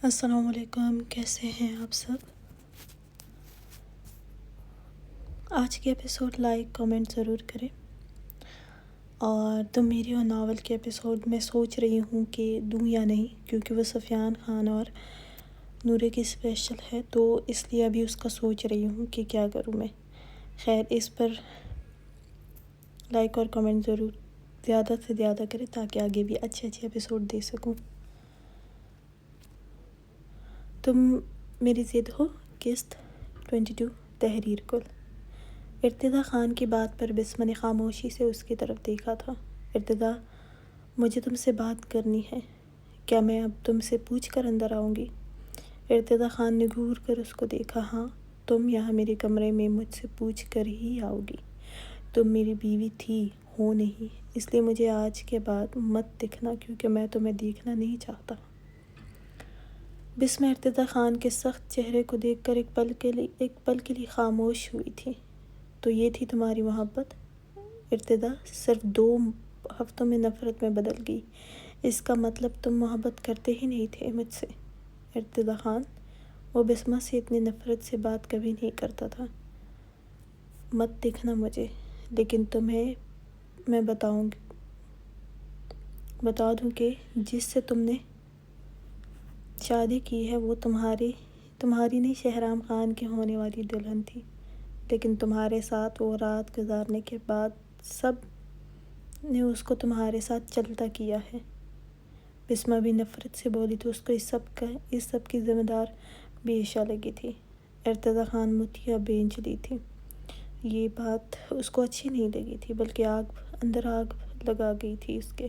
السلام علیکم، کیسے ہیں آپ سب؟ آج کے ایپیسوڈ لائک کمنٹ ضرور کریں۔ اور تو میری اور ناول کے ایپیسوڈ میں سوچ رہی ہوں کہ دوں یا نہیں، کیونکہ وہ سفیان خان اور نورے کی اسپیشل ہے، تو اس لیے ابھی اس کا سوچ رہی ہوں کہ کیا کروں میں۔ خیر، اس پر لائک اور کمنٹ ضرور زیادہ سے زیادہ کریں تاکہ آگے بھی اچھے ایپیسوڈ دے سکوں۔ تم میری ضد ہو، قسط 22 تحریر کل۔ ارتضیٰ خان کی بات پر بسمہ نے خاموشی سے اس کی طرف دیکھا تھا۔ ارتضیٰ، مجھے تم سے بات کرنی ہے، کیا میں اب تم سے پوچھ کر اندر آؤں گی؟ ارتضیٰ خان نے گھور کر اس کو دیکھا۔ ہاں، تم یہاں میرے کمرے میں مجھ سے پوچھ کر ہی آؤ گی۔ تم میری بیوی تھی، ہو نہیں، اس لیے مجھے آج کے بعد مت دکھنا، کیونکہ میں تمہیں دیکھنا نہیں چاہتا۔ بسمہ ارتضیٰ خان کے سخت چہرے کو دیکھ کر ایک پل کے لیے خاموش ہوئی تھی۔ تو یہ تھی تمہاری محبت؟ ارتضیٰ صرف 2 ہفتوں میں نفرت میں بدل گئی، اس کا مطلب تم محبت کرتے ہی نہیں تھے مجھ سے۔ ارتضیٰ خان، وہ بسمہ سے اتنی نفرت سے بات کبھی نہیں کرتا تھا۔ مت دکھنا مجھے، لیکن تمہیں میں بتا دوں کہ جس سے تم نے شادی کی ہے وہ تمہاری نہیں، شہرام خان کی ہونے والی دلہن تھی، لیکن تمہارے ساتھ وہ رات گزارنے کے بعد سب نے اس کو تمہارے ساتھ چلتا کیا ہے۔ بسمہ بھی نفرت سے بولی تو اس کو اس سب کی ذمہ دار بھی عائشہ لگی تھی۔ ارتضیٰ خان متھیاں بھینچ لی تھی۔ یہ بات اس کو اچھی نہیں لگی تھی، بلکہ اندر آگ لگا گئی تھی اس کے۔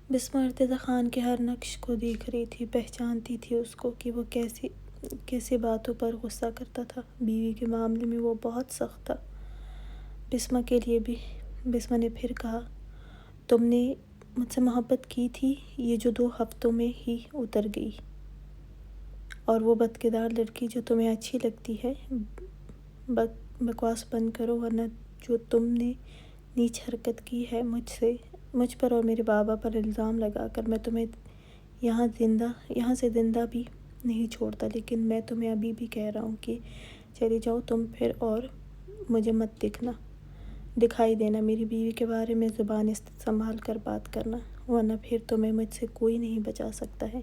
بسمہ ارتضیٰ خان کے ہر نقش کو دیکھ رہی تھی، پہچانتی تھی اس کو کہ وہ کیسی باتوں پر غصہ کرتا تھا۔ بیوی کے معاملے میں وہ بہت سخت تھا۔ بسمہ نے پھر کہا، تم نے مجھ سے محبت کی تھی، یہ جو 2 ہفتوں میں ہی اتر گئی، اور وہ بدکردار لڑکی جو تمہیں اچھی لگتی ہے، بکواس بند کرو، ورنہ جو تم نے نیچ حرکت کی ہے مجھ پر اور میرے بابا پر الزام لگا کر، میں تمہیں یہاں سے زندہ بھی نہیں چھوڑتا۔ لیکن میں تمہیں ابھی بھی کہہ رہا ہوں کہ چلی جاؤ تم پھر، اور مجھے مت دکھائی دینا۔ میری بیوی کے بارے میں زبان سنبھال کر بات کرنا، ورنہ پھر تمہیں مجھ سے کوئی نہیں بچا سکتا ہے۔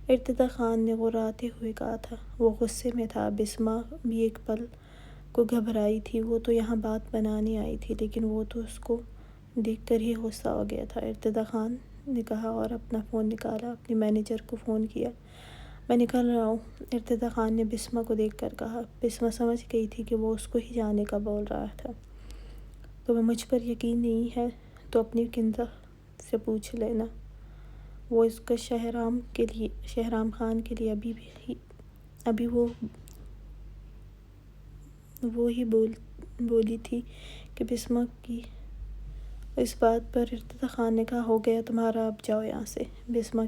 ارتضیٰ خان نے غراتے ہوئے کہا تھا۔ وہ غصے میں تھا۔ بسمہ بھی ایک پل کو گھبرائی تھی۔ وہ تو یہاں بات بنانے آئی تھی، لیکن وہ تو اس کو دیکھ کر ہی غصہ ہو گیا تھا۔ ارتضیٰ خان نے کہا اور اپنا فون نکالا، اپنے مینیجر کو فون کیا۔ میں نکل رہا ہوں، ارتضیٰ خان نے بسمہ کو دیکھ کر کہا۔ بسمہ سمجھ گئی تھی کہ وہ اس کو ہی جانے کا بول رہا تھا۔ تمہیں مجھ پر یقین نہیں ہے تو اپنی کنزہ سے پوچھ لینا، وہ اس کا شہرام خان کے لیے ابھی وہ ہی بولی تھی کہ بسمہ کی اس بات پر ارتضیٰ خان نے کہا، ہو گیا تمہارا، اب جاؤ یہاں سے۔ بسمہ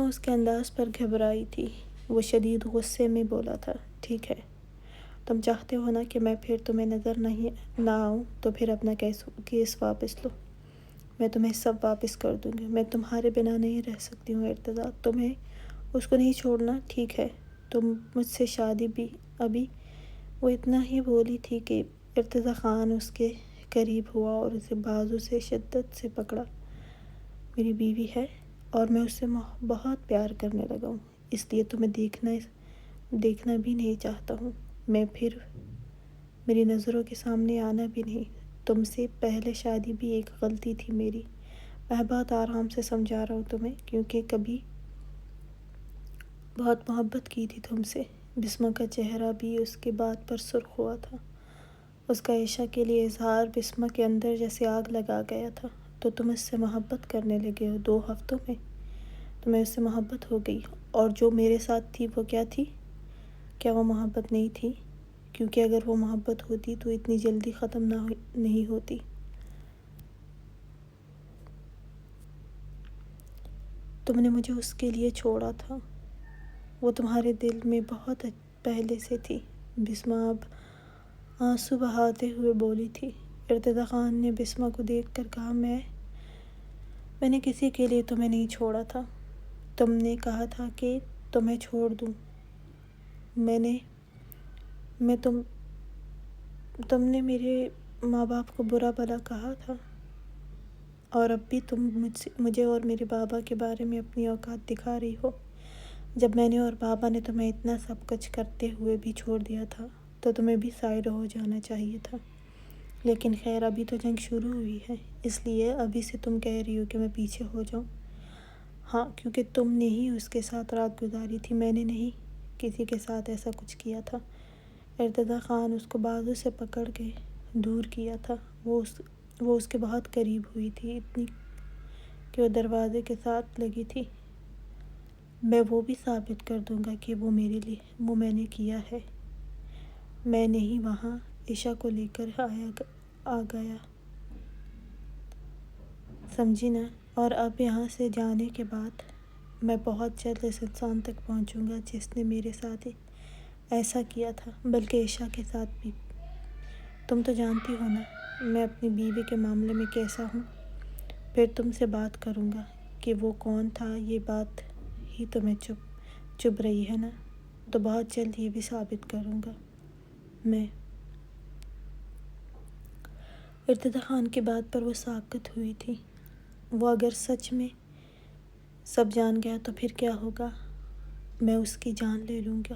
اس کے انداز پر گھبرائی تھی۔ وہ شدید غصے میں بولا تھا، ٹھیک ہے، تم چاہتے ہو نا کہ میں پھر تمہیں نظر نہ آؤں، تو پھر اپنا کیس واپس لو، میں تمہیں سب واپس کر دوں گی۔ میں تمہارے بنا نہیں رہ سکتی ہوں ارتضیٰ، تمہیں اس کو نہیں چھوڑنا، ٹھیک ہے؟ تم مجھ سے شادی بھی ابھی۔ وہ اتنا ہی بولی تھی کہ ارتضیٰ خان اس کے قریب ہوا اور اسے بازو سے شدت سے پکڑا۔ میری بیوی ہے اور میں اس سے بہت پیار کرنے لگا ہوں، اس لیے تمہیں دیکھنا بھی نہیں چاہتا ہوں، میں پھر میری نظروں کے سامنے آنا بھی نہیں۔ تم سے پہلے شادی بھی ایک غلطی تھی میری، میں بہت آرام سے سمجھا رہا ہوں تمہیں، کیونکہ کبھی بہت محبت کی تھی تم سے۔ بسمہ کا چہرہ بھی اس کے بات پر سرخ ہوا تھا۔ اس کا عائشہ کے لیے اظہار بسمہ کے اندر جیسے آگ لگا گیا تھا۔ تو تم اس سے محبت کرنے لگے ہو 2 ہفتوں میں؟ تمہیں اس سے محبت ہو گئی، اور جو میرے ساتھ تھی وہ کیا تھی؟ کیا وہ محبت نہیں تھی؟ کیونکہ اگر وہ محبت ہوتی تو اتنی جلدی ختم نہیں ہوتی۔ تم نے مجھے اس کے لیے چھوڑا تھا، وہ تمہارے دل میں بہت پہلے سے تھی۔ بسمہ اب آنسو بہاتے ہوئے بولی تھی۔ ارتضیٰ خان نے بسمہ کو دیکھ کر کہا، میں میں نے کسی کے لیے تمہیں نہیں چھوڑا تھا، تم نے کہا تھا کہ تمہیں چھوڑ دوں، میں تم نے میرے ماں باپ کو برا بھلا کہا تھا، اور اب بھی تم مجھے اور میرے بابا کے بارے میں اپنی اوقات دکھا رہی ہو۔ جب میں نے اور بابا نے تمہیں اتنا سب کچھ کرتے ہوئے بھی چھوڑ دیا تھا تو تمہیں بھی سائڈ ہو جانا چاہیے تھا، لیکن خیر ابھی تو جنگ شروع ہوئی ہے، اس لیے ابھی سے تم کہہ رہی ہو کہ میں پیچھے ہو جاؤں۔ ہاں، کیونکہ تم نے ہی اس کے ساتھ رات گزاری تھی، میں نے نہیں کسی کے ساتھ ایسا کچھ کیا تھا۔ ارتضیٰ خان اس کو بازو سے پکڑ کے دور کیا تھا، وہ اس کے بہت قریب ہوئی تھی، اتنی کہ وہ دروازے کے ساتھ لگی تھی۔ میں وہ بھی ثابت کر دوں گا کہ وہ میں نے کیا ہے، میں نے ہی وہاں عشا کو لے کر آ گیا، سمجھی نا؟ اور اب یہاں سے جانے کے بعد میں بہت جلد اس انسان تک پہنچوں گا جس نے میرے ساتھ ایسا کیا تھا، بلکہ عشا کے ساتھ بھی۔ تم تو جانتی ہو نا میں اپنی بیوی کے معاملے میں کیسا ہوں، پھر تم سے بات کروں گا کہ وہ کون تھا، یہ بات ہی تمہیں چبھ رہی ہے نا، تو بہت جلد یہ بھی ثابت کروں گا میں۔ ارتضیٰ خان کی بات پر وہ ساکت ہوئی تھی۔ وہ اگر سچ میں سب جان گیا تو پھر کیا ہوگا؟ میں اس کی جان لے لوں گا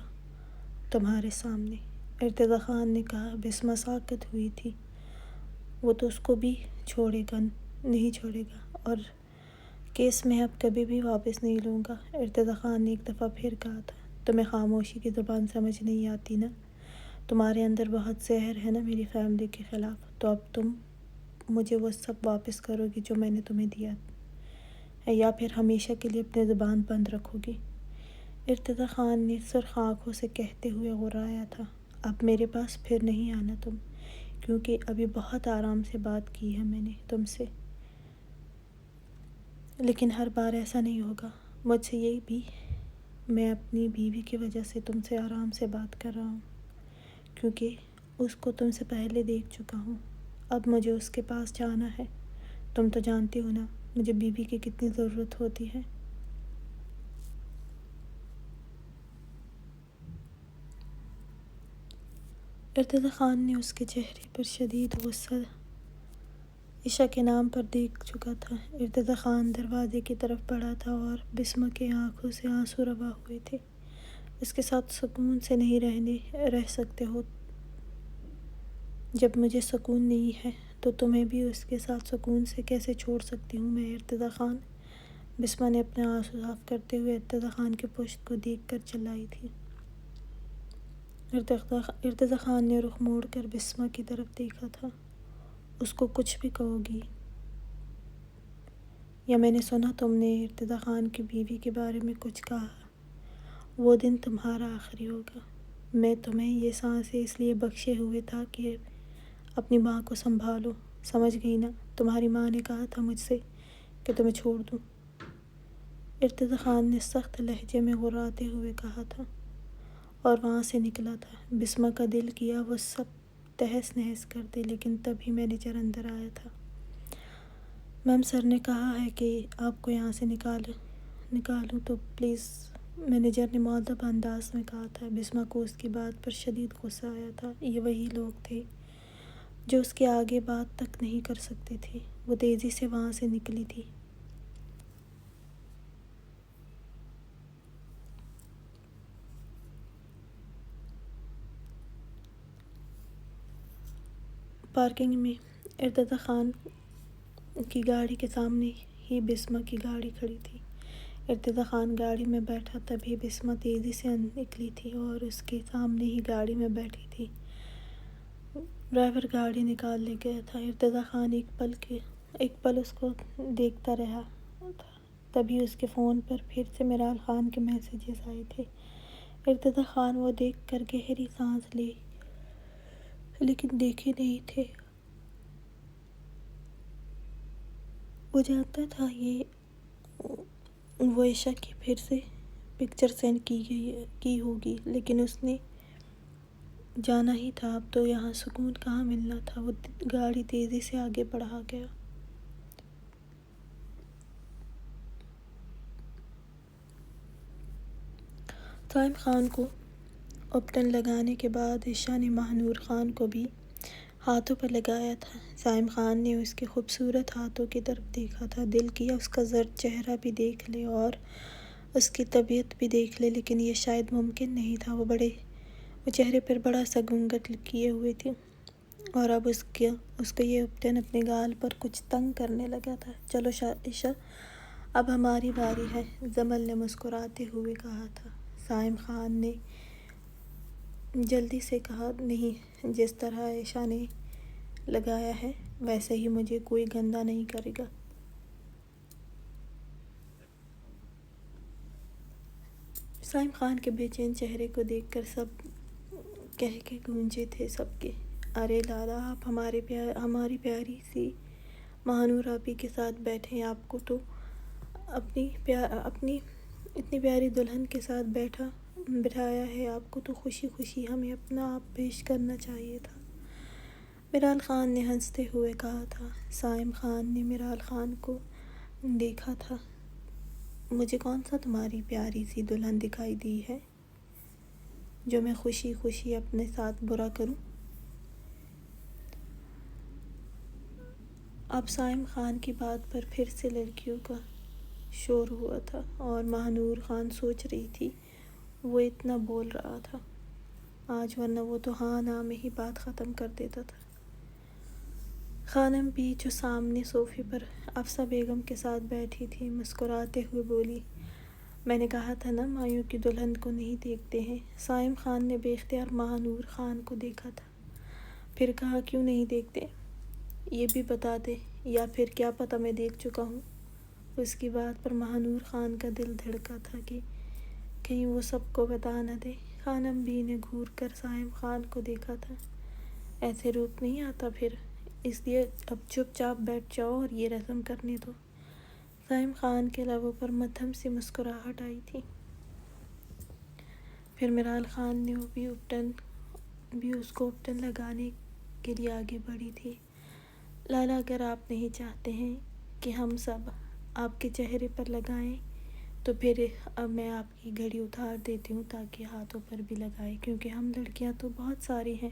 تمہارے سامنے، ارتضیٰ خان نے کہا۔ بسمہ ساکت ہوئی تھی۔ وہ تو اس کو بھی نہیں چھوڑے گا، اور کیس میں اب کبھی بھی واپس نہیں لوں گا، ارتضیٰ خان نے ایک دفعہ پھر کہا تھا۔ تمہیں خاموشی کی زبان سمجھ نہیں آتی نا، تمہارے اندر بہت زہر ہے نا میری فیملی کے خلاف، تو اب تم مجھے وہ سب واپس کرو گی جو میں نے تمہیں دیا ہے، یا پھر ہمیشہ کے لیے اپنی زبان بند رکھو گی؟ ارتضیٰ خان نے سرخ آنکھوں سے کہتے ہوئے غرایا تھا، اب میرے پاس پھر نہیں آنا تم، کیونکہ ابھی بہت آرام سے بات کی ہے میں نے تم سے، لیکن ہر بار ایسا نہیں ہوگا مجھ سے، یہ بھی میں اپنی بیوی کی وجہ سے تم سے آرام سے بات کر رہا ہوں، کیونکہ اس کو تم سے پہلے دیکھ چکا ہوں، اب مجھے اس کے پاس جانا ہے۔ تم تو جانتی ہو نا مجھے بیوی کی کتنی ضرورت ہوتی ہے۔ ارتضیٰ خان نے اس کے چہرے پر شدید غصہ عشا کے نام پر دیکھ چکا تھا۔ ارتضیٰ خان دروازے کی طرف بڑھا تھا اور بسمہ کے آنکھوں سے آنسو روا ہوئے تھے۔ اس کے ساتھ سکون سے نہیں رہ سکتے ہو، جب مجھے سکون نہیں ہے تو تمہیں بھی اس کے ساتھ سکون سے کیسے چھوڑ سکتی ہوں میں ارتضیٰ خان؟ بسمہ نے اپنے آنسو صاف کرتے ہوئے ارتضیٰ خان کے پشت کو دیکھ کر چلائی تھی۔ ارتضیٰ خان نے رخ موڑ کر بسمہ کی طرف دیکھا تھا۔ اس کو کچھ بھی کہو گی؟ یا میں نے سنا تم نے ارتضیٰ خان کی بیوی کے بارے میں کچھ کہا؟ وہ دن تمہارا آخری ہوگا۔ میں تمہیں یہ سانسیں اس لیے بخشے ہوئے تھا کہ اپنی ماں کو سنبھالو، سمجھ گئی نا؟ تمہاری ماں نے کہا تھا مجھ سے کہ تمہیں چھوڑ دوں، ارتضیٰ خان نے سخت لہجے میں غراتے ہوئے کہا تھا، اور وہاں سے نکلا تھا۔ بسمہ کا دل کیا وہ سب تہس نہس کر دے، لیکن تبھی مینیجر اندر آیا تھا۔ میم سر نے کہا ہے کہ آپ کو یہاں سے نکالوں تو پلیز، مینیجر نے مؤدب انداز میں کہا تھا۔ بسمہ کو اس کی بات پر شدید غصہ آیا تھا۔ یہ وہی لوگ تھے جو اس کے آگے بات تک نہیں کر سکتے تھے۔ وہ تیزی سے وہاں سے نکلی تھی۔ پارکنگ میں ارتضیٰ خان کی گاڑی کے سامنے ہی بسمہ کی گاڑی کھڑی تھی۔ ارتضیٰ خان گاڑی میں بیٹھا تبھی بسمہ تیزی سے نکلی تھی اور اس کے سامنے ہی گاڑی میں بیٹھی تھی۔ ڈرائیور گاڑی نکال لے گیا تھا۔ ارتضیٰ خان ایک پل اس کو دیکھتا رہا تھا، تبھی اس کے فون پر پھر سے میرال خان کے میسیجز آئے تھے۔ ارتضیٰ خان وہ دیکھ کر گہری سانس لی، لیکن دیکھے نہیں تھے۔ وہ جانتا تھا وہ عشا کی پھر سے پکچر سینڈ کی ہوگی، لیکن اس نے جانا ہی تھا، اب تو یہاں سکون کہاں ملنا تھا۔ وہ گاڑی تیزی سے آگے بڑھا گیا۔ سائم خان کو اپٹن لگانے کے بعد عائشہ نے ماہنور خان کو بھی ہاتھوں پر لگایا تھا۔ سائم خان نے اس کے خوبصورت ہاتھوں کی طرف دیکھا تھا۔ دل کیا اس کا زرد چہرہ بھی دیکھ لے اور اس کی طبیعت بھی دیکھ لے، لیکن یہ شاید ممکن نہیں تھا۔ وہ چہرے پر بڑا سا گھونگھٹ کیے ہوئے تھی اور اب اس کو یہ اپٹن اپنے گال پر کچھ تنگ کرنے لگا تھا۔ چلو عائشہ، اب ہماری باری ہے، جمل نے مسکراتے ہوئے کہا تھا۔ سائم خان نے جلدی سے کہا، نہیں، جس طرح عائشہ نے لگایا ہے ویسے ہی مجھے کوئی گندہ نہیں کرے گا۔ سائم خان کے بے چین چہرے کو دیکھ کر سب کہہ کے گونجے تھے سب کے، ارے لالا، آپ ہماری پیاری سی ماہنور آپی کے ساتھ بیٹھیں، آپ کو تو اپنی اتنی پیاری دلہن کے ساتھ بٹھایا ہے، آپ کو تو خوشی خوشی ہمیں اپنا آپ پیش کرنا چاہیے تھا۔ میرال خان نے ہنستے ہوئے کہا تھا۔ سائم خان نے میرال خان کو دیکھا تھا، مجھے کون سا تمہاری پیاری سی دلہن دکھائی دی ہے جو میں خوشی خوشی اپنے ساتھ برا کروں؟ اب سائم خان کی بات پر پھر سے لڑکیوں کا شور ہوا تھا اور ماہنور خان سوچ رہی تھی وہ اتنا بول رہا تھا آج، ورنہ وہ تو ہاں نا میں ہی بات ختم کر دیتا تھا۔ خانم بھی جو سامنے صوفے پر افسہ بیگم کے ساتھ بیٹھی تھی مسکراتے ہوئے بولی، میں نے کہا تھا نا مایوں کی دلہن کو نہیں دیکھتے ہیں۔ سائم خان نے بے اختیار ماہنور خان کو دیکھا تھا، پھر کہا، کیوں نہیں دیکھتے؟ یہ بھی بتا دے، یا پھر کیا پتہ میں دیکھ چکا ہوں۔ اس کی بات پر ماہنور خان کا دل دھڑکا تھا کہ کہیں وہ سب کو بتا نہ دے۔ خانم بھی نے گھور کر سائم خان کو دیکھا تھا، ایسے روپ نہیں آتا پھر، اس لیے اب چپ چاپ بیٹھ جاؤ اور یہ رسم کرنے دو۔ سائم خان کے لبوں پر مدھم سی مسکراہٹ آئی تھی۔ پھر میرال خان نے بھی اس کو اپٹن لگانے کے لیے آگے بڑھی تھی۔ لالا، اگر آپ نہیں چاہتے ہیں کہ ہم سب آپ کے چہرے پر لگائیں تو پھر اب میں آپ کی گھڑی اتار دیتی ہوں تاکہ ہاتھوں پر بھی لگائیں، کیونکہ ہم لڑکیاں تو بہت ساری ہیں۔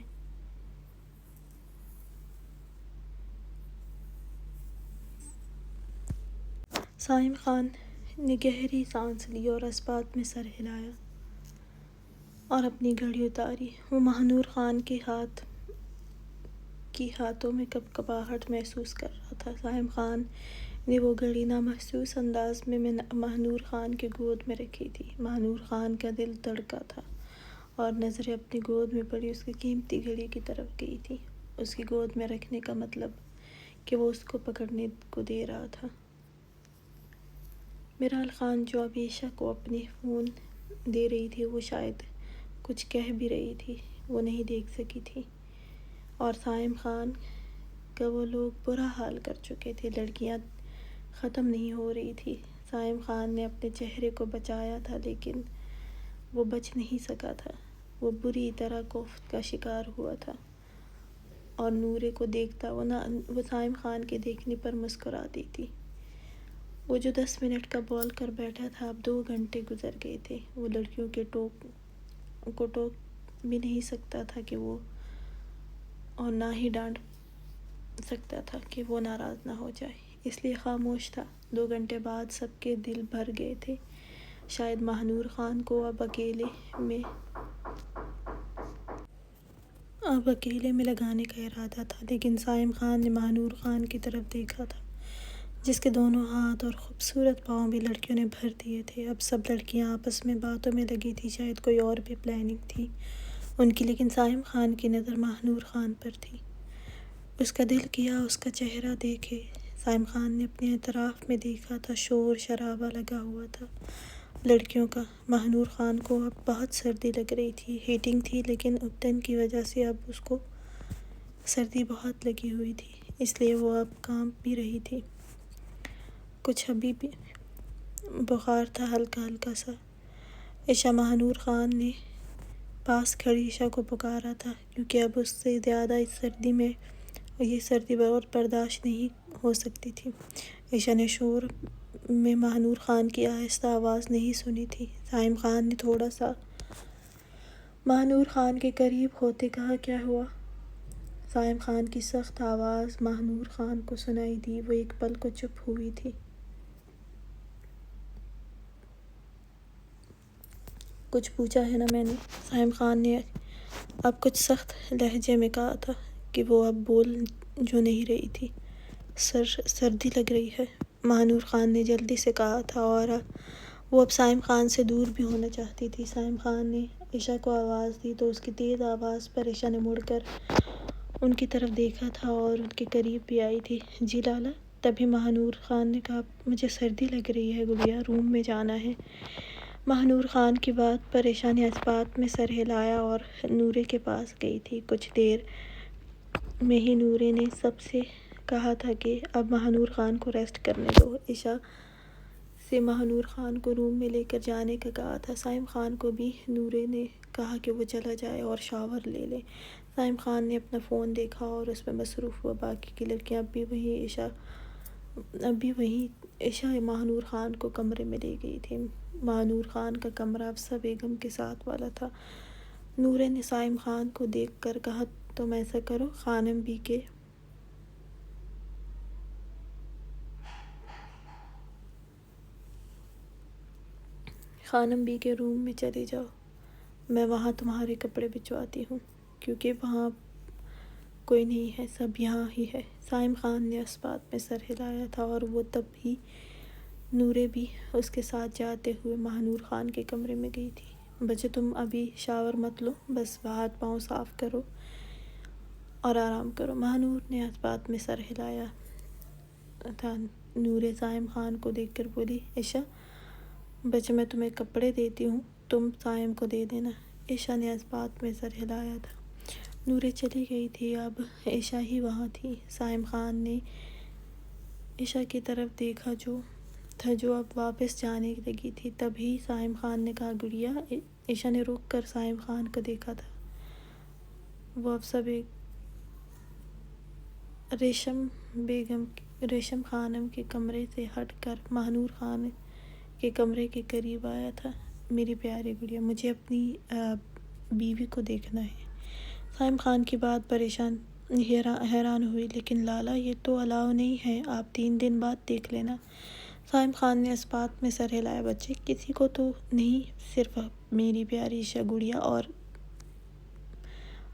سائم خان نے گہری سانس لی اور اس بات میں سر ہلایا اور اپنی گھڑی اتاری۔ وہ ماہنور خان کے ہاتھوں میں کپکپاہٹ محسوس کر رہا تھا۔ سائم خان نے وہ گھڑی نامحسوس انداز میں ماہنور خان کے گود میں رکھی تھی۔ ماہنور خان کا دل دھڑکا تھا اور نظریں اپنی گود میں پڑی اس کی قیمتی گھڑی کی طرف گئی تھی۔ اس کی گود میں رکھنے کا مطلب کہ وہ اس کو پکڑنے کو دے رہا تھا۔ میرال خان جو اب عائشہ کو اپنے فون دے رہی تھی، وہ شاید کچھ کہہ بھی رہی تھی، وہ نہیں دیکھ سکی تھی، اور سائم خان کا وہ لوگ برا حال کر چکے تھے۔ لڑکیاں ختم نہیں ہو رہی تھی۔ سائم خان نے اپنے چہرے کو بچایا تھا لیکن وہ بچ نہیں سکا تھا، وہ بری طرح کوفت کا شکار ہوا تھا اور نورے کو دیکھتا وہ سائم خان کے دیکھنے پر مسکراتی تھی۔ وہ جو 10 منٹ کا بول کر بیٹھا تھا، اب 2 گھنٹے گزر گئے تھے۔ وہ لڑکیوں کو ٹوک بھی نہیں سکتا تھا کہ وہ، اور نہ ہی ڈانٹ سکتا تھا کہ وہ ناراض نہ ہو جائے، اس لیے خاموش تھا۔ 2 گھنٹے بعد سب کے دل بھر گئے تھے۔ شاید ماہنور خان کو اب اکیلے میں لگانے کا ارادہ تھا، لیکن سائم خان نے ماہنور خان کی طرف دیکھا تھا جس کے دونوں ہاتھ اور خوبصورت پاؤں بھی لڑکیوں نے بھر دیے تھے۔ اب سب لڑکیاں آپس میں باتوں میں لگی تھی، شاید کوئی اور بھی پلاننگ تھی ان کی، لیکن سائم خان کی نظر ماہنور خان پر تھی۔ اس کا دل کیا اس کا چہرہ دیکھے۔ سائم خان نے اپنے اطراف میں دیکھا تھا، شور شرابہ لگا ہوا تھا لڑکیوں کا۔ ماہنور خان کو اب بہت سردی لگ رہی تھی، ہیٹنگ تھی، لیکن اپٹن کی وجہ سے اب اس کو سردی بہت لگی ہوئی تھی، اس لیے وہ اب کانپ بھی رہی تھی، کچھ ابھی بھی بخار تھا ہلکا ہلکا سا۔ عائشہ، ماہنور خان نے پاس کھڑی عائشہ کو پکارا تھا، کیونکہ اب اس سے زیادہ یہ سردی اور برداشت نہیں ہو سکتی تھی۔ عائشہ نے شور میں ماہنور خان کی آہستہ آواز نہیں سنی تھی۔ سائم خان نے تھوڑا سا ماہنور خان کے قریب ہوتے کہا کیا ہوا؟ سائم خان کی سخت آواز ماہنور خان کو سنائی دی۔ وہ ایک پل کو چپ ہوئی تھی۔ کچھ پوچھا ہے نا میں نے؟ سائم خان نے اب کچھ سخت لہجے میں کہا تھا کہ وہ اب بول جو نہیں رہی تھی۔ سردی لگ رہی ہے، ماہنور خان نے جلدی سے کہا تھا، اور وہ اب سائم خان سے دور بھی ہونا چاہتی تھی۔ سائم خان نے عشا کو آواز دی تو اس کی تیز آواز پر عشا نے مڑ کر ان کی طرف دیکھا تھا اور ان کے قریب بھی آئی تھی۔ جی لالا۔ تبھی ماہنور خان نے کہا، مجھے سردی لگ رہی ہے گڑیا، روم میں جانا ہے۔ ماہنور خان کی بات پر عشا نے اس بات میں سر ہلایا اور نورے کے پاس گئی تھی۔ کچھ دیر میں ہی نورے نے سب سے کہا تھا کہ اب ماہنور خان کو ریسٹ کرنے دو۔ عشا سے ماہنور خان کو روم میں لے کر جانے کا کہا تھا۔ سائم خان کو بھی نورے نے کہا کہ وہ چلا جائے اور شاور لے لے۔ سائم خان نے اپنا فون دیکھا اور اس میں مصروف ہوا۔ باقی کی لڑکیاں اب بھی وہیں عشا ماہنور خان کو کمرے میں لے گئی تھی۔ ماہنور خان کا کمرہ افسر بیگم کے ساتھ والا تھا۔ نورے نے سائم خان کو دیکھ کر کہا، تم ایسا کرو، خانم بی کے روم میں چلے جاؤ، میں وہاں تمہارے کپڑے بچھواتی ہوں، کیونکہ وہاں کوئی نہیں ہے، سب یہاں ہی ہے۔ سائم خان نے اس بات میں سر ہلایا تھا اور وہ تب ہی نورے بھی اس کے ساتھ جاتے ہوئے ماہنور خان کے کمرے میں گئی تھی۔ بچے تم ابھی شاور مت لو، بس ہاتھ پاؤں صاف کرو اور آرام کرو۔ ماہنور نے اس بات میں سر ہلایا تھا۔ نورے سائم خان کو دیکھ کر بولی، عشا بچے میں تمہیں کپڑے دیتی ہوں، تم سائم کو دے دینا۔ عشا نے اس بات میں سر ہلایا تھا۔ نورے چلی گئی تھی، اب عشا ہی وہاں تھی۔ سائم خان نے عشا کی طرف دیکھا جو اب واپس جانے لگی تھی۔ تبھی سائم خان نے کہا، گڑیا۔ عشا نے رک کر سائم خان کو دیکھا تھا۔ وہ اب سب ریشم خانم کے کمرے سے ہٹ کر ماہنور خان کے کمرے کے قریب آیا تھا۔ میری پیاری گڑیا، مجھے اپنی بیوی کو دیکھنا ہے۔ سائم خان کی بات پر عشا حیران ہوئی، لیکن لالا یہ تو الاؤ نہیں ہے، آپ 3 دن بعد دیکھ لینا۔ سائم خان نے اس بات میں سر ہلایا، بچے کسی کو تو نہیں، صرف میری پیاری عشا گڑیا اور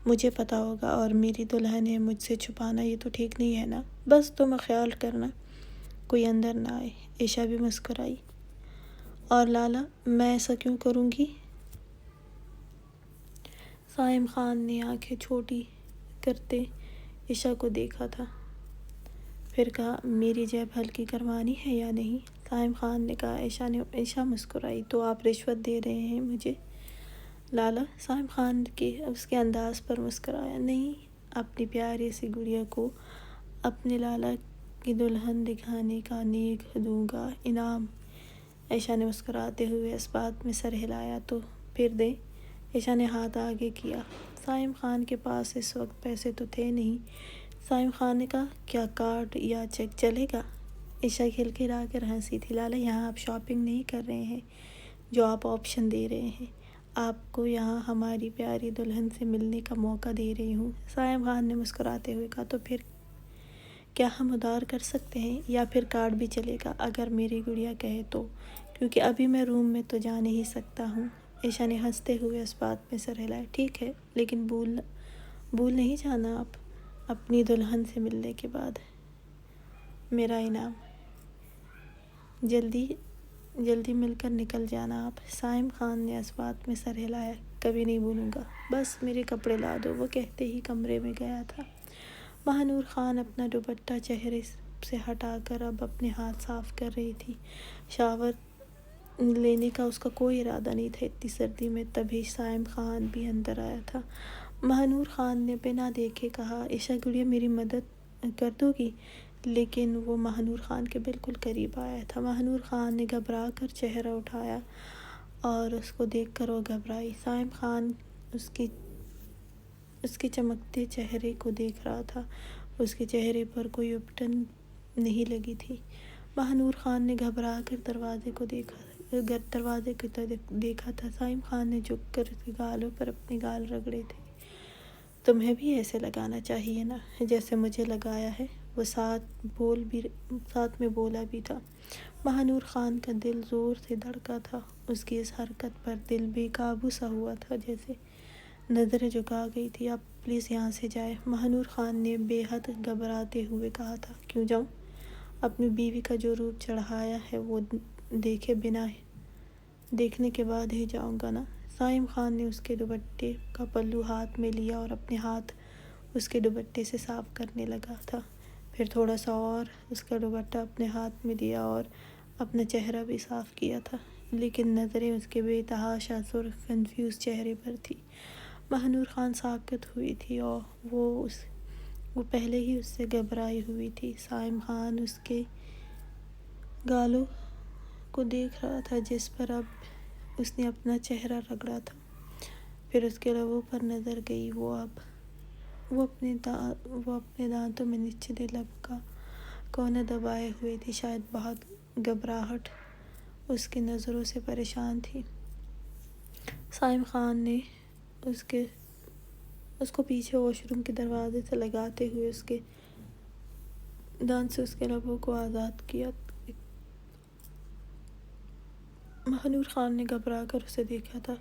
مجھے پتہ ہوگا، اور میری دلہن ہے، مجھ سے چھپانا یہ تو ٹھیک نہیں ہے نا، بس تم خیال کرنا کوئی اندر نہ آئے۔ عشا بھی مسکرائی، اور لالا میں ایسا کیوں کروں گی؟ سائم خان نے آنکھیں چھوٹی کرتے عشا کو دیکھا تھا، پھر کہا، میری جیب ہلکی کروانی ہے یا نہیں؟ سائم خان نے کہا۔ عشا مسکرائی، تو آپ رشوت دے رہے ہیں مجھے لالا؟ سائم خان اس کے انداز پر مسکرایا، نہیں، اپنی پیاری سی گڑیا کو اپنے لالا کی دلہن دکھانے کا نیک دوں گا انعام۔ عشا نے مسکراتے ہوئے اس بات میں سر ہلایا، تو پھر دیں۔ عشا نے ہاتھ آگے کیا۔ سائم خان کے پاس اس وقت پیسے تو تھے نہیں۔ سائم خان نے کہا، کیا کارڈ یا چیک چلے گا؟ عشا کھلکھلا کر ہنسی تھی، لالا یہاں آپ شاپنگ نہیں کر رہے ہیں جو آپ آپشن دے رہے ہیں، آپ کو یہاں ہماری پیاری دلہن سے ملنے کا موقع دے رہی ہوں۔ سائم خان نے مسکراتے ہوئے کہا، تو پھر کیا ہم ادھار کر سکتے ہیں یا پھر کارڈ بھی چلے گا، اگر میری گڑیا کہے تو، کیونکہ ابھی میں روم میں تو جا نہیں سکتا ہوں۔ عشا نے ہنستے ہوئے اس بات میں سر ہلایا، ٹھیک ہے، لیکن بھول نہیں جانا آپ اپنی دلہن سے ملنے کے بعد میرا انعام، جلدی مل کر نکل جانا آپ۔ سائم خان نے اس بات میں سر ہلایا، کبھی نہیں بھولوں گا، بس میرے کپڑے لا دو۔ وہ کہتے ہی کمرے میں گیا تھا۔ ماہنور خان اپنا دوپٹہ چہرے سے ہٹا کر اب اپنے ہاتھ صاف کر رہی تھی۔ شاور لینے کا اس کا کوئی ارادہ نہیں تھا اتنی سردی میں۔ تبھی سائم خان بھی اندر آیا تھا۔ ماہنور خان نے بنا دیکھے کہا، عشا گڑیا میری مدد کر دو گی؟ لیکن وہ ماہنور خان کے بالکل قریب آیا تھا۔ ماہنور خان نے گھبرا کر چہرہ اٹھایا اور اس کو دیکھ کر وہ گھبرائی۔ سائم خان اس کے چمکتے چہرے کو دیکھ رہا تھا، اس کے چہرے پر کوئی اپٹن نہیں لگی تھی۔ ماہنور خان نے گھبرا کر دروازے کو دیکھا۔ دروازے کی طرف دیکھا تھا۔ سائم خان نے جھک کر اس کے گالوں پر اپنے گال رگڑے تھے۔ تمہیں بھی ایسے لگانا چاہیے نا جیسے مجھے لگایا ہے، وہ ساتھ میں بولا بھی تھا۔ ماہنور خان کا دل زور سے دھڑکا تھا۔ اس کی اس حرکت پر دل بے قابو سا ہوا تھا، جیسے نظریں جھکا گئی تھی۔ اب پلیز یہاں سے جائیں، ماہنور خان نے بے حد گھبراتے ہوئے کہا تھا۔ کیوں جاؤں؟ اپنی بیوی کا جو روپ چڑھایا ہے وہ دیکھنے کے بعد ہی جاؤں گا نا۔ سائم خان نے اس کے دوپٹے کا پلو ہاتھ میں لیا اور اپنے ہاتھ اس کے دوپٹے سے صاف کرنے لگا تھا۔ پھر تھوڑا سا اور اس کا دوپٹہ اپنے ہاتھ میں لیا اور اپنا چہرہ بھی صاف کیا تھا، لیکن نظریں اس کے بے تحاشا سرخ کنفیوز چہرے پر تھی۔ ماہنور خان ساکت ہوئی تھی اور وہ پہلے ہی اس سے گھبرائی ہوئی تھی۔ سائم خان اس کے گالوں کو دیکھ رہا تھا جس پر اب اس نے اپنا چہرہ رگڑا تھا، پھر اس کے لبوں پر نظر گئی۔ وہ اپنے دانتوں میں نچلے لب کا کونا دبائے ہوئے تھی، شاید بہت گھبراہٹ اس کی نظروں سے پریشان تھی۔ سائم خان نے اس کو پیچھے واش روم کے دروازے سے لگاتے ہوئے اس کے دانت سے اس کے لبوں کو آزاد کیا۔ ماہنور خان نے گھبرا کر اسے دیکھا تھا۔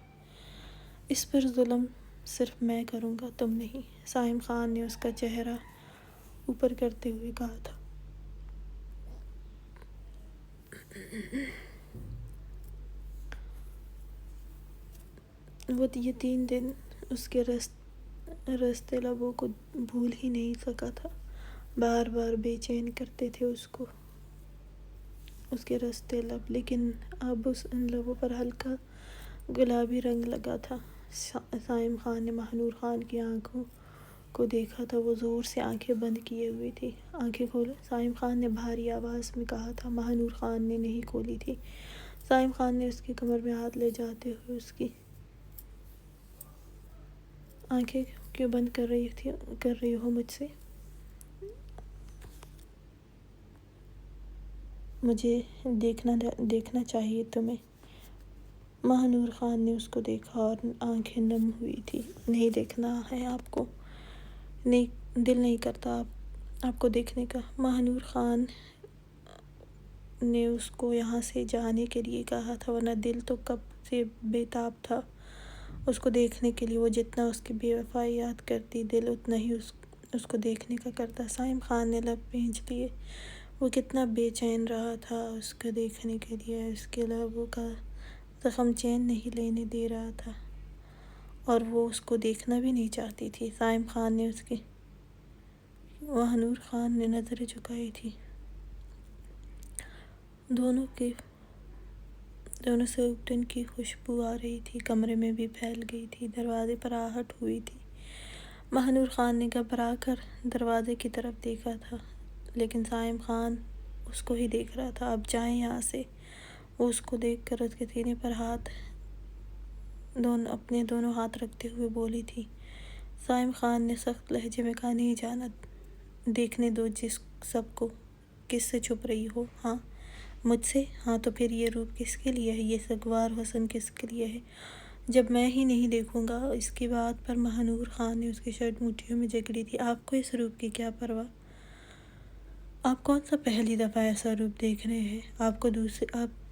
اس پر ظلم صرف میں کروں گا، تم نہیں، سائم خان نے اس کا چہرہ اوپر کرتے ہوئے کہا تھا۔ وہ یہ 3 دن اس کے رستے لبوں کو بھول ہی نہیں سکا تھا، بار بار بے چین کرتے تھے اس کو اس کے رستے لب، لیکن اب ان لبوں پر ہلکا گلابی رنگ لگا تھا۔ سائم خان نے ماہنور خان کی آنکھوں کو دیکھا تھا، وہ زور سے آنکھیں بند کیے ہوئے تھی۔ آنکھیں کھولو، سائم خان نے بھاری آواز میں کہا تھا۔ ماہنور خان نے نہیں کھولی تھی۔ سائم خان نے اس کی کمر میں ہاتھ لے جاتے ہوئے اس کی آنکھیں کیوں بند کر رہی ہو مجھ سے؟ مجھے دیکھنا چاہیے تمہیں۔ ماہنور خان نے اس کو دیکھا اور آنکھیں نم ہوئی تھی۔ نہیں دیکھنا ہے آپ کو؟ دل نہیں کرتا آپ کو دیکھنے کا؟ ماہنور خان نے اس کو یہاں سے جانے کے لیے کہا تھا، ورنہ دل تو کب سے بے تاب تھا اس کو دیکھنے کے لیے۔ وہ جتنا اس کی بے وفائی یاد کرتی، دل اتنا ہی اس کو دیکھنے کا کرتا۔ سائم خان نے لب بھینچ لیے۔ وہ کتنا بے چین رہا تھا اس کو دیکھنے کے لیے۔ اس کے لبوں کا زخم چین نہیں لینے دے رہا تھا اور وہ اس کو دیکھنا بھی نہیں چاہتی تھی۔ ماہنور خان نے نظریں جھکائی تھی۔ دونوں سے اگٹن کی خوشبو آ رہی تھی، کمرے میں بھی پھیل گئی تھی۔ دروازے پر آہٹ ہوئی تھی۔ ماہنور خان نے گھبرا کر دروازے کی طرف دیکھا تھا، لیکن سائم خان اس کو ہی دیکھ رہا تھا۔ اب جائیں یہاں سے، وہ اس کو دیکھ کر اس کے سینے پر اپنے دونوں ہاتھ رکھتے ہوئے بولی تھی۔ سائم خان نے سخت لہجے میں کہا، نہیں جانا، دیکھنے دو سب کو۔ کس سے چھپ رہی ہو؟ ہاں، مجھ سے؟ ہاں تو پھر یہ روپ کس کے لیے ہے؟ یہ سگوار حسن کس کے لیے ہے جب میں ہی نہیں دیکھوں گا؟ اس کی بات پر ماہنور خان نے اس کی شرٹ مٹھیوں میں جکڑی تھی۔ آپ کو اس روپ کی کیا پرواہ؟ آپ کون سا پہلی دفعہ ایسا روپ دیکھ رہے ہیں؟ آپ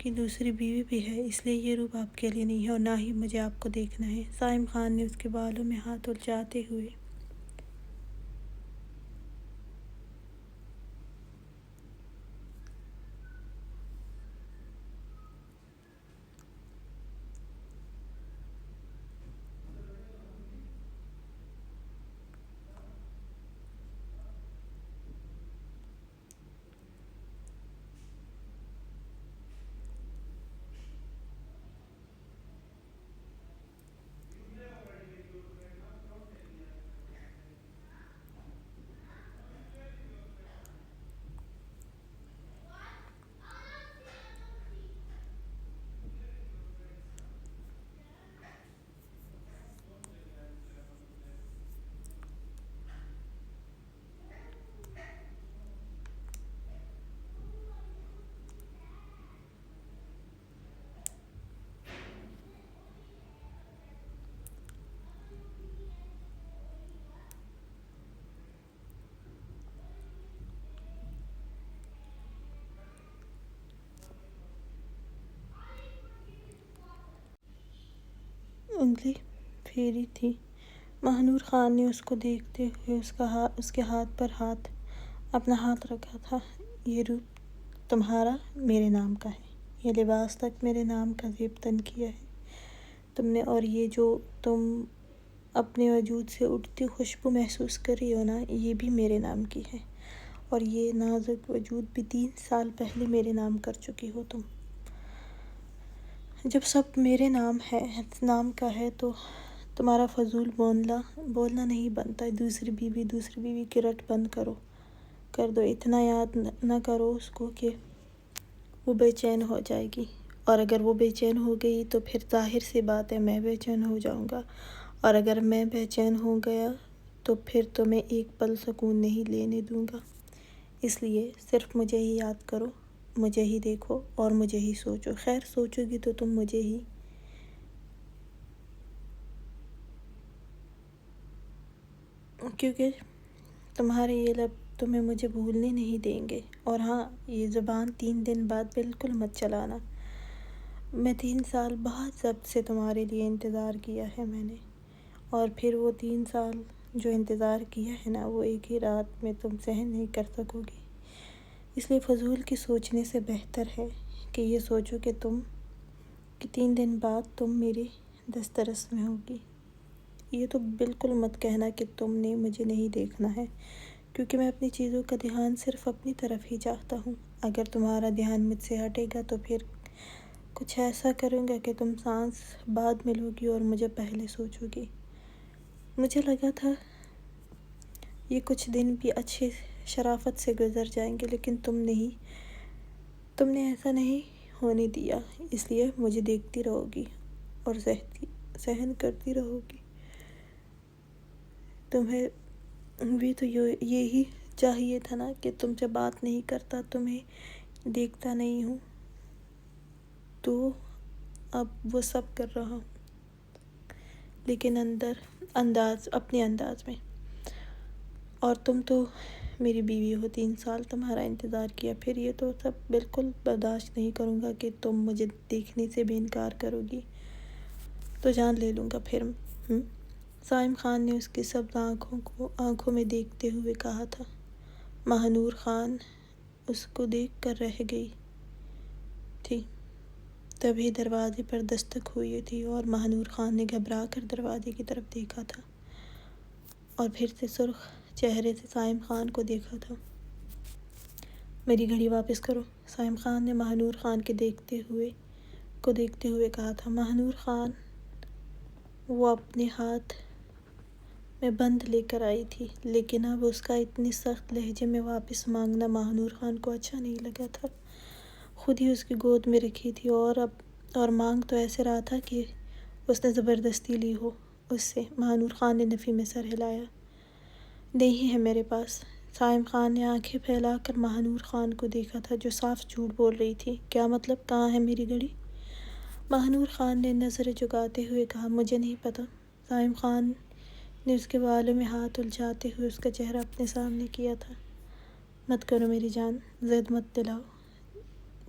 کی دوسری بیوی بھی ہے، اس لیے یہ روپ آپ کے لیے نہیں ہے، اور نہ ہی مجھے آپ کو دیکھنا ہے۔ سائم خان نے اس کے بالوں میں ہاتھ الجھاتے ہوئے انگلی پھیری تھی۔ ماہنور خان نے اس کو دیکھتے ہوئے اس کے ہاتھ پر اپنا ہاتھ رکھا تھا۔ یہ روپ تمہارا میرے نام کا ہے، یہ لباس تک میرے نام کا زیب تن کیا ہے تم نے، اور یہ جو تم اپنے وجود سے اٹھتی خوشبو محسوس کر رہی ہو نا، یہ بھی میرے نام کی ہے، اور یہ نازک وجود بھی 3 سال پہلے میرے نام کر چکی ہو تم۔ جب سب میرے نام کا ہے تو تمہارا فضول بولنا نہیں بنتا۔ دوسری بیوی کی رٹ بند کر دو، اتنا یاد نہ کرو اس کو کہ وہ بے چین ہو جائے گی، اور اگر وہ بے چین ہو گئی تو پھر ظاہر سی بات ہے میں بے چین ہو جاؤں گا، اور اگر میں بے چین ہو گیا تو پھر تمہیں ایک پل سکون نہیں لینے دوں گا۔ اس لیے صرف مجھے ہی یاد کرو، مجھے ہی دیکھو اور مجھے ہی سوچو۔ خیر سوچو گی تو تم مجھے ہی، کیونکہ تمہارے یہ لب تمہیں مجھے بھولنے نہیں دیں گے۔ اور ہاں، یہ زبان 3 دن بعد بالکل مت چلانا۔ میں 3 سال بہت ضبط سے تمہارے لیے انتظار کیا ہے میں نے، اور پھر وہ 3 سال جو انتظار کیا ہے نا، وہ ایک ہی رات میں تم سہن نہیں کر سکو گی۔ اس لیے فضول کی سوچنے سے بہتر ہے کہ یہ سوچو کہ 3 دن بعد تم میری دسترس میں ہوگی۔ یہ تو بالکل مت کہنا کہ تم نے مجھے نہیں دیکھنا ہے، کیونکہ میں اپنی چیزوں کا دھیان صرف اپنی طرف ہی چاہتا ہوں۔ اگر تمہارا دھیان مجھ سے ہٹے گا تو پھر کچھ ایسا کروں گا کہ تم سانس بعد میں لوگی اور مجھے پہلے سوچو گی۔ مجھے لگا تھا یہ کچھ دن بھی اچھے شرافت سے گزر جائیں گے، لیکن تم نے ایسا نہیں ہونے دیا، اس لیے مجھے دیکھتی رہو گی اور سہن کرتی رہو گی۔ تمہیں بھی تو یہی چاہیے تھا نا کہ تم سے بات نہیں کرتا، تمہیں دیکھتا نہیں ہوں، تو اب وہ سب کر رہا ہوں، لیکن اپنے انداز میں۔ اور تم تو میری بیوی ہو، 3 سال تمہارا انتظار کیا، پھر یہ تو سب بالکل برداشت نہیں کروں گا کہ تم مجھے دیکھنے سے بھی انکار کرو گی، تو جان لے لوں گا پھر۔ صائم خان نے اس کی سبز آنکھوں میں دیکھتے ہوئے کہا تھا۔ ماہنور خان اس کو دیکھ کر رہ گئی تھی۔ تبھی دروازے پر دستک ہوئی تھی اور ماہنور خان نے گھبرا کر دروازے کی طرف دیکھا تھا اور پھر سے سرخ چہرے سے صائم خان کو دیکھا تھا۔ میری گھڑی واپس کرو، صائم خان نے ماہنور خان کو دیکھتے ہوئے کہا تھا۔ ماہنور خان وہ اپنے ہاتھ میں بند لے کر آئی تھی، لیکن اب اس کا اتنی سخت لہجے میں واپس مانگنا ماہنور خان کو اچھا نہیں لگا تھا۔ خود ہی اس کی گود میں رکھی تھی اور مانگ تو ایسے رہا تھا کہ اس نے زبردستی لی ہو اس سے۔ ماہنور خان نے نفی میں سر ہلایا۔ نہیں ہے میرے پاس۔ صائم خان نے آنکھیں پھیلا کر ماہنور خان کو دیکھا تھا جو صاف جھوٹ بول رہی تھی۔ کیا مطلب؟ کہاں ہے میری گھڑی؟ ماہنور خان نے نظریں جھکاتے ہوئے کہا، مجھے نہیں پتہ۔ صائم خان نے اس کے بالوں میں ہاتھ الجھاتے ہوئے اس کا چہرہ اپنے سامنے کیا تھا۔ مت کرو میری جان، ضد مت دلاؤ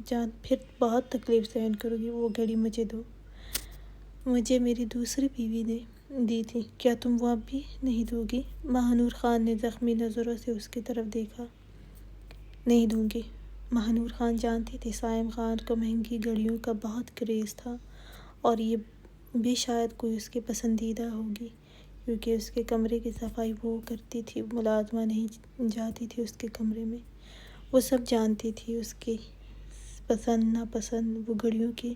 جان، پھر بہت تکلیف سہن کرو گی۔ وہ گھڑی مجھے دو، مجھے میری دوسری بیوی نے دی تھی، کیا تم وہ اب بھی نہیں دو گی؟ ماہنور خان نے زخمی نظروں سے اس کی طرف دیکھا۔ نہیں دوں گی۔ ماہنور خان جانتی تھی صائم خان کو مہنگی گھڑیوں کا بہت کریز تھا، اور یہ بھی شاید کوئی اس کی پسندیدہ ہوگی، کیونکہ اس کے کمرے کی صفائی وہ کرتی تھی، ملازمہ نہیں جاتی تھی اس کے کمرے میں۔ وہ سب جانتی تھی اس کی پسند ناپسند وہ گھڑیوں کی،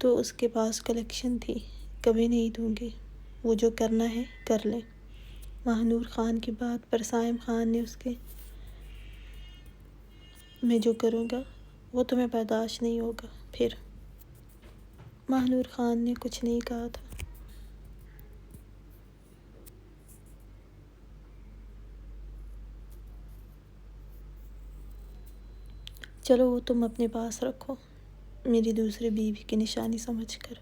تو اس کے پاس کلیکشن تھی۔ کبھی نہیں دوں گی، وہ جو کرنا ہے کر لیں۔ ماہنور خان کی بات پر صائم خان نے اس کے میں جو کروں گا وہ تمہیں برداشت نہیں ہوگا پھر۔ ماہنور خان نے کچھ نہیں کہا تھا۔ چلو وہ تم اپنے پاس رکھو، میری دوسری بیوی کی نشانی سمجھ کر۔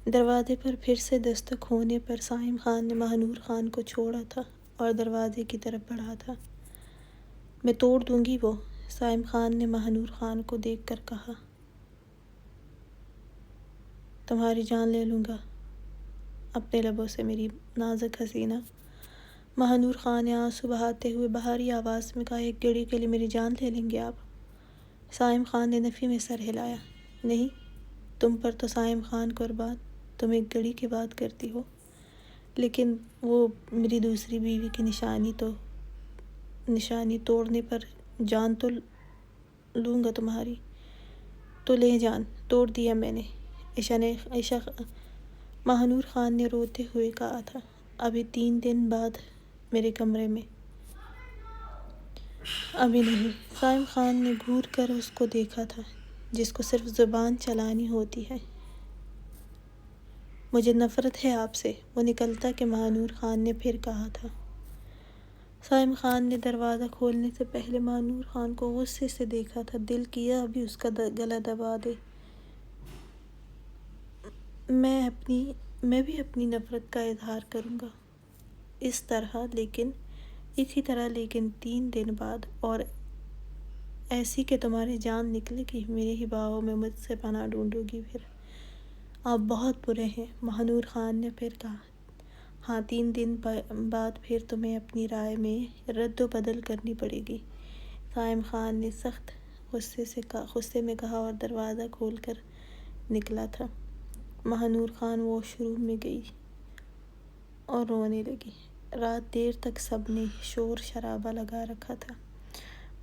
دروازے پر پھر سے دستک ہونے پر صائم خان نے ماہنور خان کو چھوڑا تھا اور دروازے کی طرف بڑھا تھا۔ میں توڑ دوں گی وہ، صائم خان نے ماہنور خان کو دیکھ کر کہا۔ تمہاری جان لے لوں گا اپنے لبوں سے میری نازک حسینہ۔ ماہنور خان نے آنسو بہاتے ہوئے بھاری آواز میں کہا، ایک گھڑی کے لیے میری جان لے لیں گے آپ؟ سائم خان نے نفی میں سر ہلایا، نہیں، تم پر تو سائم خان قربان، تم ایک گھڑی کی بات کرتی ہو، لیکن وہ میری دوسری بیوی کی نشانی توڑنے پر جان تو لوں گا تمہاری۔ تو لے جان، توڑ دیا میں نے۔ ماہنور خان نے روتے ہوئے کہا تھا، ابھی 3 دن بعد میرے کمرے میں۔ ابھی نہیں۔ سائم خان نے گھور کر اس کو دیکھا تھا جس کو صرف زبان چلانی ہوتی ہے۔ مجھے نفرت ہے آپ سے، وہ نکلتا کہ ماہنور خان نے پھر کہا تھا۔ سائم خان نے دروازہ کھولنے سے پہلے ماہنور خان کو غصے سے دیکھا تھا، دل کیا ابھی اس کا گلا دبا دے۔ میں بھی اپنی نفرت کا اظہار کروں گا اسی طرح لیکن 3 دن بعد، اور ایسی کہ تمہاری جان نکلے گی میرے ہی باہوں میں، مجھ سے پناہ ڈھونڈو گی پھر۔ آپ بہت برے ہیں، ماہنور خان نے پھر کہا۔ ہاں، 3 دن بعد پھر تمہیں اپنی رائے میں رد و بدل کرنی پڑے گی، سائم خان نے سخت غصے میں کہا اور دروازہ کھول کر نکلا تھا۔ ماہنور خان واش روم میں گئی اور رونے لگی۔ رات دیر تک سب نے شور شرابہ لگا رکھا تھا۔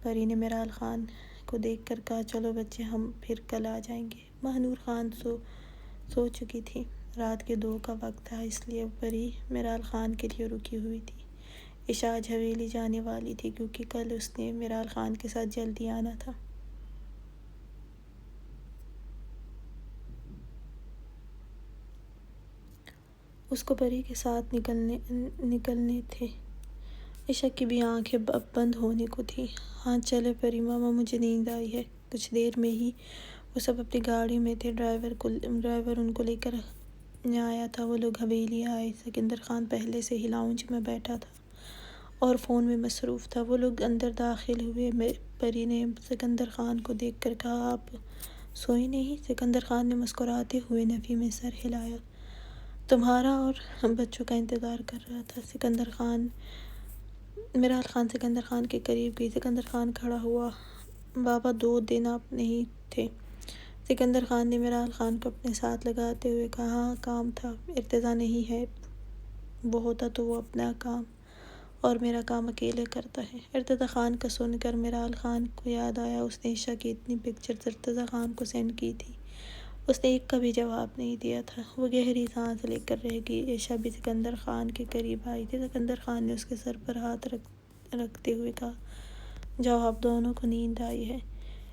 پری نے میرال خان کو دیکھ کر کہا، چلو بچے، ہم پھر کل آ جائیں گے۔ ماہنور خان سو چکی تھی، رات کے 2 کا وقت تھا، اس لیے پری میرال خان کے لیے رکی ہوئی تھی۔ عشا آج حویلی جانے والی تھی کیونکہ کل اس نے میرال خان کے ساتھ جلدی آنا تھا۔ اس کو پری کے ساتھ نکلنے تھے۔ عشا کی بھی آنکھیں اب بند ہونے کو تھی۔ ہاں چلے پری ماما، مجھے نیند آئی ہے۔ کچھ دیر میں ہی وہ سب اپنی گاڑی میں تھے، ڈرائیور ان کو لے کر آیا تھا۔ وہ لوگ حویلی آئے، سکندر خان پہلے سے ہی لاؤنج میں بیٹھا تھا اور فون میں مصروف تھا۔ وہ لوگ اندر داخل ہوئے۔ پری نے سکندر خان کو دیکھ کر کہا، آپ سوئے نہیں؟ سکندر خان نے مسکراتے ہوئے نفی میں سر ہلایا۔ تمہارا اور بچوں کا انتظار کر رہا تھا۔ میرال خان سکندر خان کے قریب گئی۔ سکندر خان کھڑا ہوا۔ بابا 2 دن آپ نہیں تھے؟ سکندر خان نے میرال خان کو اپنے ساتھ لگاتے ہوئے کہا، ہاں کام تھا، ارتضیٰ نہیں ہے، وہ ہوتا تو وہ اپنا کام اور میرا کام اکیلے کرتا ہے۔ ارتضیٰ خان کا سن کر میرال خان کو یاد آیا، اس نے عشا کی اتنی پکچرز ارتضیٰ خان کو سینڈ کی تھی، اس نے ایک کا بھی جواب نہیں دیا تھا۔ وہ گہری سانس لے کر رہ گئی۔ عشا بھی سکندر خان کے قریب آئی تھی۔ سکندر خان نے اس کے سر پر ہاتھ رکھتے ہوئے کہا، جاؤ، آپ دونوں کو نیند آئی ہے،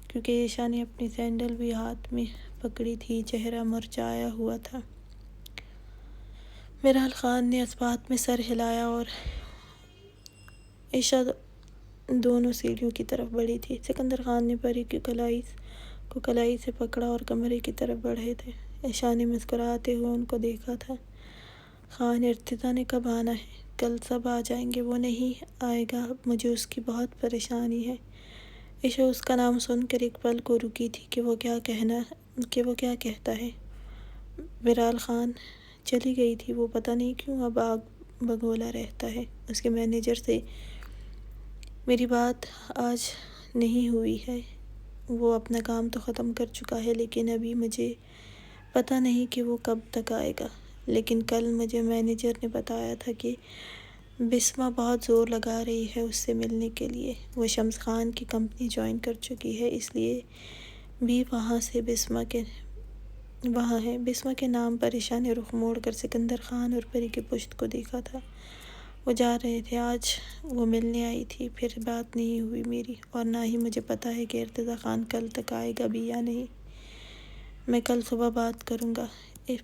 کیونکہ عشا نے اپنی سینڈل بھی ہاتھ میں پکڑی تھی، چہرہ مرجھایا ہوا تھا۔ میرال خان نے اس بات میں سر ہلایا اور عشا دونوں سیڑھیوں کی طرف بڑھی تھی۔ سکندر خان نے پری کی کلائی سے پکڑا اور کمرے کی طرف بڑھے تھے۔ عشا نے مسکراتے ہوئے ان کو دیکھا تھا۔ خان، ارتضیٰ نے کب آنا ہے؟ کل سب آ جائیں گے۔ وہ نہیں آئے گا، مجھے اس کی بہت پریشانی ہے۔ عشا اس کا نام سن کر ایک پل کو رکی تھی کہ وہ کیا کہتا ہے۔ میرال خان چلی گئی تھی، وہ پتہ نہیں کیوں اب آگ بگولا رہتا ہے۔ اس کے مینیجر سے میری بات آج نہیں ہوئی ہے، وہ اپنا کام تو ختم کر چکا ہے، لیکن ابھی مجھے پتہ نہیں کہ وہ کب تک آئے گا۔ لیکن کل مجھے مینیجر نے بتایا تھا کہ بسمہ بہت زور لگا رہی ہے اس سے ملنے کے لیے۔ وہ شمس خان کی کمپنی جوائن کر چکی ہے، اس لیے بھی وہاں ہے۔ بسمہ کے نام پر عشا نے رخ موڑ کر سکندر خان اور پری کی پشت کو دیکھا تھا۔ وہ جا رہے تھے، آج وہ ملنے آئی تھی، پھر بات نہیں ہوئی میری، اور نہ ہی مجھے پتہ ہے کہ ارتضیٰ خان کل تک آئے گا بھی یا نہیں۔ میں کل صبح بات کروں گا۔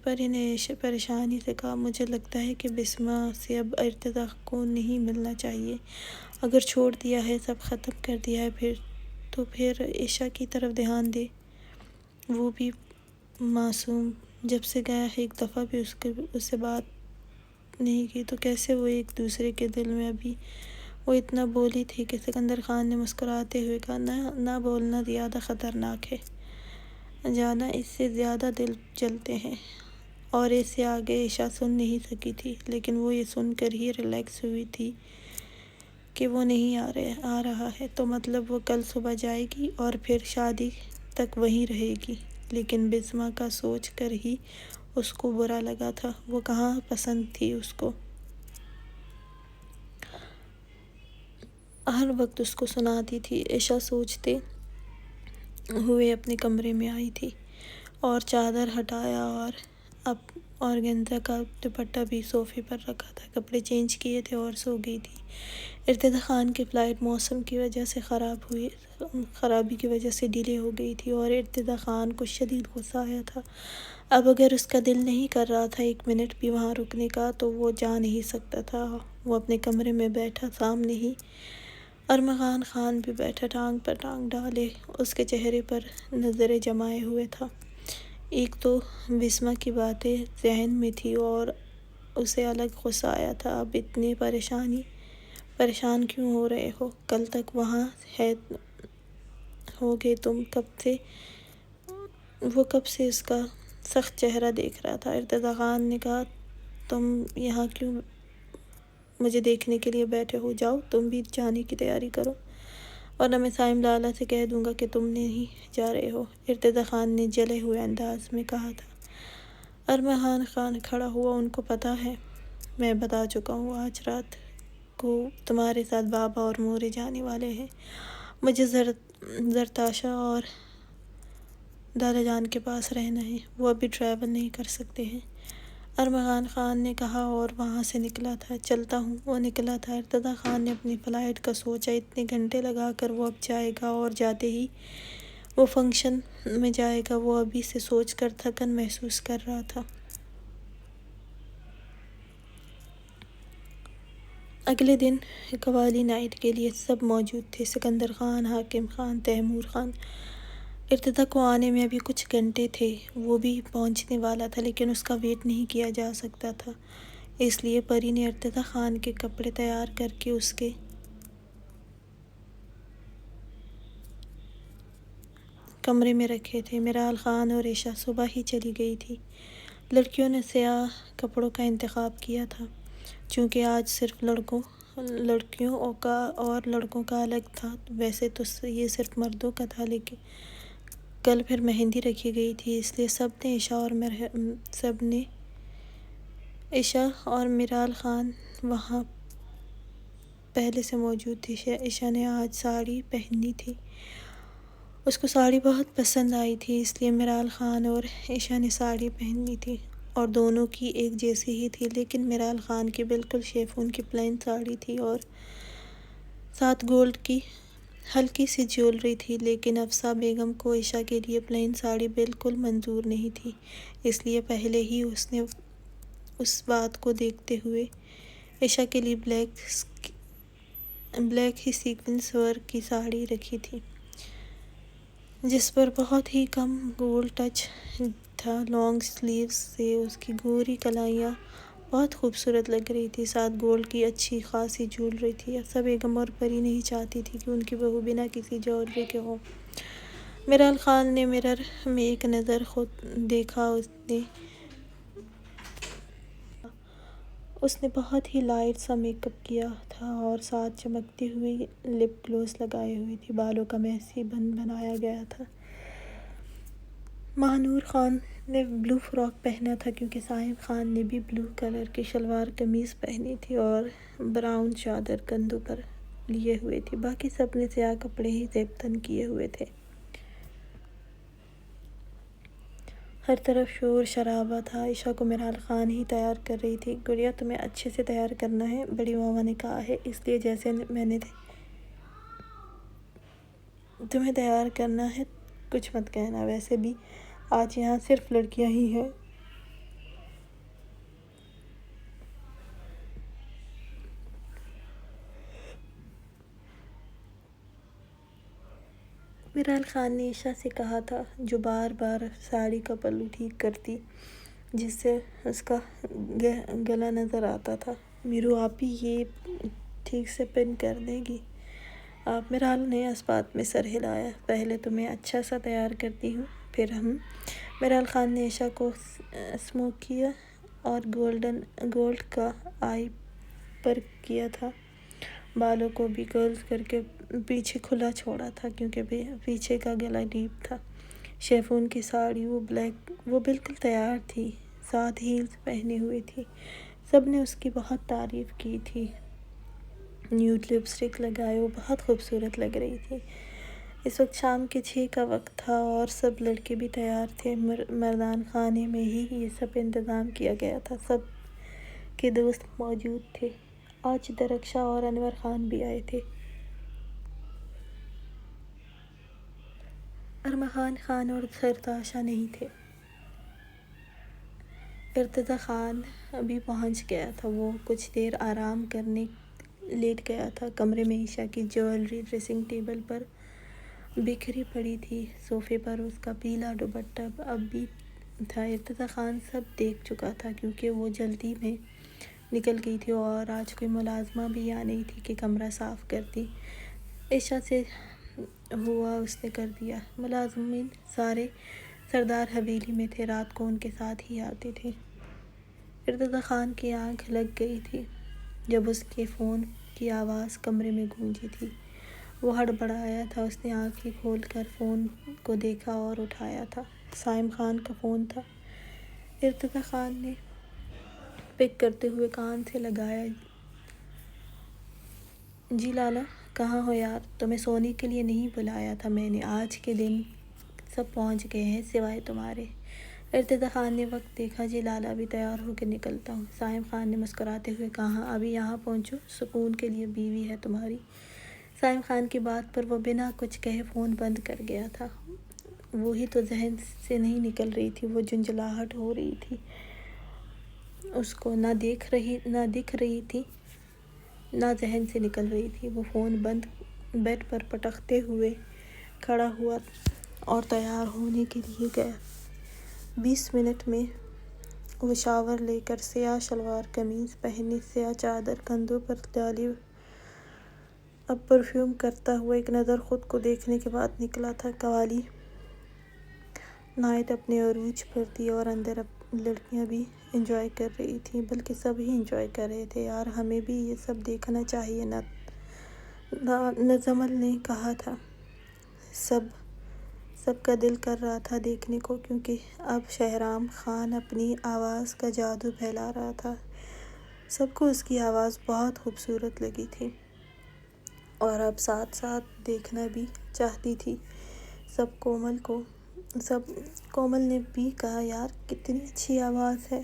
پری نے پریشانی سے کہا، مجھے لگتا ہے کہ بسمہ سے اب ارتضیٰ کو نہیں ملنا چاہیے۔ اگر چھوڑ دیا ہے، سب ختم کر دیا ہے، تو پھر عشا کی طرف دھیان دے۔ وہ بھی معصوم، جب سے گیا ہے ایک دفعہ بھی اس سے بات نہیں کی، تو کیسے وہ ایک دوسرے کے دل میں ابھی وہ اتنا بولی تھی کہ سکندر خان نے مسکراتے ہوئے کہا، نہ بولنا زیادہ خطرناک ہے۔ جانا اس سے زیادہ دل جلتے ہیں۔ اور اس سے آگے عشا سن نہیں سکی تھی، لیکن وہ یہ سن کر ہی ریلیکس ہوئی تھی کہ وہ نہیں آ رہا ہے، تو مطلب وہ کل صبح جائے گی اور پھر شادی تک وہیں رہے گی۔ لیکن بسمہ کا سوچ کر ہی اس کو برا لگا تھا، وہ کہاں پسند تھی اس کو، ہر وقت اس کو سناتی تھی۔ عشا سوچتے ہوئے اپنے کمرے میں آئی تھی اور چادر ہٹایا اور اب آرگنزا کا دوپٹہ بھی صوفے پر رکھا تھا، کپڑے چینج کیے تھے اور سو گئی تھی۔ ارتضیٰ خان کی فلائٹ موسم کی وجہ سے خرابی کی وجہ سے ڈیلے ہو گئی تھی اور ارتضیٰ خان کو شدید غصہ آیا تھا۔ اب اگر اس کا دل نہیں کر رہا تھا ایک منٹ بھی وہاں رکنے کا تو وہ جا نہیں سکتا تھا۔ وہ اپنے کمرے میں بیٹھا، سامنے ہی ارمغان خان بھی بیٹھا، ٹانگ پر ٹانگ ڈالے، اس کے چہرے پر نظریں جمائے ہوئے تھا۔ ایک تو بسمہ کی باتیں ذہن میں تھی اور اسے الگ غصہ آیا تھا۔ اب اتنے پریشان کیوں ہو رہے ہو؟ کل تک وہاں ہوگے تم وہ کب سے اس کا سخت چہرہ دیکھ رہا تھا۔ ارتضیٰ خان نے کہا، تم یہاں کیوں مجھے دیکھنے کے لیے بیٹھے ہو؟ جاؤ تم بھی جانے کی تیاری کرو، ورنہ میں سائم لالا سے کہہ دوں گا کہ تم نہیں جا رہے ہو، ارتضیٰ خان نے جلے ہوئے انداز میں کہا تھا۔ ارمغان خان کھڑا ہوا، ان کو پتہ ہے، میں بتا چکا ہوں، آج رات کو تمہارے ساتھ بابا اور مورے جانے والے ہیں، مجھے زرتاشا اور دادا جان کے پاس رہنا ہے، وہ ابھی ٹریول نہیں کر سکتے ہیں، ارمغان خان نے کہا اور وہاں سے نکلا تھا۔ چلتا ہوں، وہ نکلا تھا۔ ارتضیٰ خان نے اپنی فلائٹ کا سوچا، اتنے گھنٹے لگا کر وہ اب جائے گا اور جاتے ہی وہ فنکشن میں جائے گا، وہ ابھی سے سوچ کر تھکن محسوس کر رہا تھا۔ اگلے دن قوالی نائٹ کے لیے سب موجود تھے، سکندر خان، حاکم خان، تیمور خان۔ ارتضیٰ کو آنے میں ابھی کچھ گھنٹے تھے، وہ بھی پہنچنے والا تھا، لیکن اس کا ویٹ نہیں کیا جا سکتا تھا، اس لیے پری نے ارتضیٰ خان کے کپڑے تیار کر کے اس کے کمرے میں رکھے تھے۔ میرال خان اور عشا صبح ہی چلی گئی تھی۔ لڑکیوں نے سیاہ کپڑوں کا انتخاب کیا تھا، چونکہ آج صرف لڑکیوں کا اور لڑکوں کا الگ تھا، ویسے تو یہ صرف مردوں کا تھا، لیکن کل پھر مہندی رکھی گئی تھی، اس لیے عشا اور میرال خان وہاں پہلے سے موجود تھی۔ عشا نے آج ساڑی پہنی تھی، اس کو ساڑی بہت پسند آئی تھی، اس لیے میرال خان اور عشا نے ساڑی پہنی تھی اور دونوں کی ایک جیسی ہی تھی، لیکن میرال خان کی بالکل شیفون کی پلین ساڑی تھی اور ساتھ گولڈ کی ہلکی سی جیولری تھی، لیکن افسا بیگم کو عشا کے لیے پلین ساڑی بالکل منظور نہیں تھی، اس لیے پہلے ہی اس نے اس بات کو دیکھتے ہوئے عشا کے لیے بلیک ہی سیکوینس ورک کی ساڑی رکھی تھی، جس پر بہت ہی کم گولڈ ٹچ تھا۔ لانگ سلیوز سے اس کی گوری کلائیاں بہت خوبصورت لگ رہی تھی، ساتھ گولڈ کی اچھی خاصی جیولری تھی۔ افسا بیگم اور پری نہیں چاہتی تھی کہ ان کی بہو بنا کسی جیولری کے ہو۔ میرال خان نے مرر میں ایک نظر خود دیکھا، اس نے بہت ہی لائٹ سا میک اپ کیا تھا اور ساتھ چمکتی ہوئی لپ گلوس لگائی ہوئی تھی، بالوں کا محسی بن بنایا گیا تھا۔ ماہنور خان نے بلو فراک پہنا تھا، کیونکہ سائم خان نے بھی بلو کلر کی شلوار قمیض پہنی تھی اور براؤن چادر کندھوں پر لیے ہوئے تھی، باقی سب نے سیاہ کپڑے ہی زیب تن کیے ہوئے تھے۔ ہر طرف شور شرابہ تھا۔ عشا کو میرال خان ہی تیار کر رہی تھی۔ گڑیا تمہیں اچھے سے تیار کرنا ہے، بڑی ماما نے کہا ہے، اس لیے جیسے میں نے تمہیں تیار کرنا ہے کچھ مت کہنا، ویسے بھی آج یہاں صرف لڑکیاں ہی ہیں۔ میرال خان نے عشا سے کہا تھا، جو بار بار ساڑی کا پلو ٹھیک کرتی جس سے اس کا گلا نظر آتا تھا، میرو آپ ہی یہ ٹھیک سے پن کر دے گی؟ میرال نے اس بات میں سر ہلایا، پہلے تو میں اچھا سا تیار کرتی ہوں، پھر میرال خان نے عشا کو اسموکیا اور گولڈ کا آئی پر کیا تھا، بالوں کو بھی کرلز کر کے پیچھے کھلا چھوڑا تھا کیونکہ پیچھے کا گلا ڈیپ تھا۔ شیفون کی ساڑی وہ بالکل تیار تھی، ساتھ ہیلز پہنے ہوئے تھی۔ سب نے اس کی بہت تعریف کی تھی، نیوڈ لپسٹک لگائے وہ بہت خوبصورت لگ رہی تھی۔ اس وقت شام کے 6 کا وقت تھا اور سب لڑکے بھی تیار تھے۔ مردان خانے میں ہی یہ سب انتظام کیا گیا تھا، سب کے دوست موجود تھے۔ آج درخشاں اور انور خان بھی آئے تھے۔ ارمغان خان اور سرتاشا نہیں تھے۔ ارتضیٰ خان بھی پہنچ گیا تھا، وہ کچھ دیر آرام کرنے لیٹ گیا تھا۔ کمرے میں عشا کی جیولری ڈریسنگ ٹیبل پر بکھری پڑی تھی، صوفے پر اس کا پیلا دوپٹہ اب بھی تھا۔ ارتضیٰ خان سب دیکھ چکا تھا کیونکہ وہ جلدی میں نکل گئی تھی اور آج کوئی ملازمہ بھی یہاں نہیں تھی کہ کمرہ صاف کرتی۔ عشا سے ہوا اس نے کر دیا۔ ملازمین سارے سردار حویلی میں تھے، رات کو ان کے ساتھ ہی آتے تھے۔ ارتضیٰ خان کی آنکھ لگ گئی تھی جب اس کے فون کی آواز کمرے میں گونجی تھی۔ وہ ہڑبڑایا تھا، اس نے آنکھیں کھول کر فون کو دیکھا اور اٹھایا تھا۔ سائم خان کا فون تھا۔ ارتضیٰ خان نے پک کرتے ہوئے کان سے لگایا۔ جی لالا، کہاں ہو یار؟ تمہیں سونے کے لیے نہیں بلایا تھا میں نے، آج کے دن سب پہنچ گئے ہیں سوائے تمہارے۔ ارتضیٰ خان نے وقت دیکھا۔ جی لالا، ابھی تیار ہو کے نکلتا ہوں۔ سائم خان نے مسکراتے ہوئے کہا، ابھی یہاں پہنچو، سکون کے لیے بیوی ہے تمہاری۔ سائم خان کی بات پر وہ بنا کچھ کہے فون بند کر گیا تھا۔ وہی تو ذہن سے نہیں نکل رہی تھی، وہ جھنجھلاہٹ ہو رہی تھی اس کو، نہ دکھ رہی تھی نہ ذہن سے نکل رہی تھی۔ وہ فون بند بیڈ پر پٹکتے ہوئے کھڑا ہوا اور تیار ہونے کے لیے گیا۔ 20 منٹ میں وہ شاور لے کر سیاہ شلوار قمیض پہنے، سیاہ چادر کندھوں پر ڈالی، اب پرفیوم کرتا ہوا ایک نظر خود کو دیکھنے کے بعد نکلا تھا۔ قوالی نائٹ اپنے عروج پر تھی اور اندر لڑکیاں بھی انجوائے کر رہی تھیں، بلکہ سب ہی انجوائے کر رہے تھے۔ یار ہمیں بھی یہ سب دیکھنا چاہیے نا، نظمل نے کہا تھا۔ سب کا دل کر رہا تھا دیکھنے کو، کیونکہ اب شہرام خان اپنی آواز کا جادو پھیلا رہا تھا۔ سب کو اس کی آواز بہت خوبصورت لگی تھی اور اب ساتھ ساتھ دیکھنا بھی چاہتی تھی۔ کومل نے بھی کہا، یار کتنی اچھی آواز ہے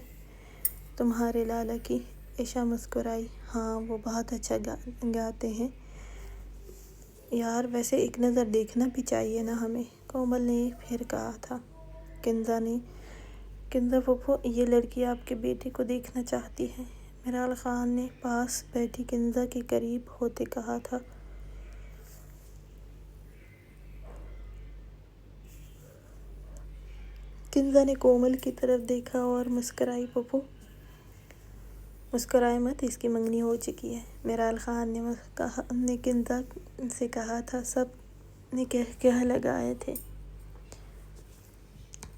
تمہارے لالا کی۔ عشا مسکرائی، ہاں وہ بہت اچھا گاتے ہیں یار، ویسے ایک نظر دیکھنا بھی چاہیے نا ہمیں، کومل نے پھر کہا تھا۔ کنزا پھوپھو، یہ لڑکی آپ کے بیٹے کو دیکھنا چاہتی ہے، میرال خان نے پاس بیٹھی کنزا کے قریب ہوتے کہا تھا۔ کنزا نے کومل کی طرف دیکھا اور مسکرائی، پھوپھو مسکرائے مت، اس کی منگنی ہو چکی ہے، میرال خان نے کنزا سے کہا تھا۔ سب نے کہہ لگائے تھے۔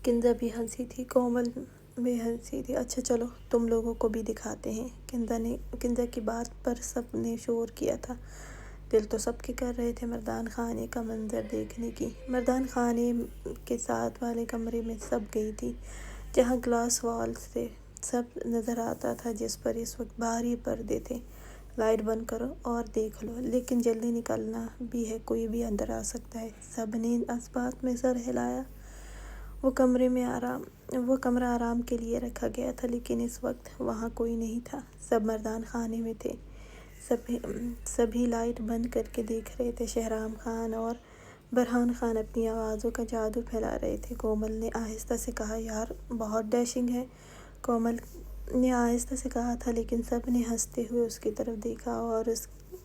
کنزا بھی ہنسی تھی، کومل بھی ہنسی تھی۔ اچھا چلو تم لوگوں کو بھی دکھاتے ہیں۔ کنزا کی بات پر سب نے شور کیا تھا، دل تو سب کے کر رہے تھے مردان خانے کا منظر دیکھنے کی۔ مردان خانے کے ساتھ والے کمرے میں سب گئی تھی، جہاں گلاس والز تھے، سب نظر آتا تھا، جس پر اس وقت بھاری پردے تھے۔ لائٹ بند کرو اور دیکھ لو، لیکن جلدی نکلنا بھی ہے، کوئی بھی اندر آ سکتا ہے۔ سب نے اس بات میں سر ہلایا۔ وہ کمرہ آرام کے لیے رکھا گیا تھا، لیکن اس وقت وہاں کوئی نہیں تھا، سب مردان خانے میں تھے۔ سبھی لائٹ بند کر کے دیکھ رہے تھے۔ شہرام خان اور برہان خان اپنی آوازوں کا جادو پھیلا رہے تھے۔ کومل نے آہستہ سے کہا، یار بہت ڈیشنگ ہے، کومل نے آہستہ سے کہا تھا، لیکن سب نے ہنستے ہوئے اس کی طرف دیکھا اور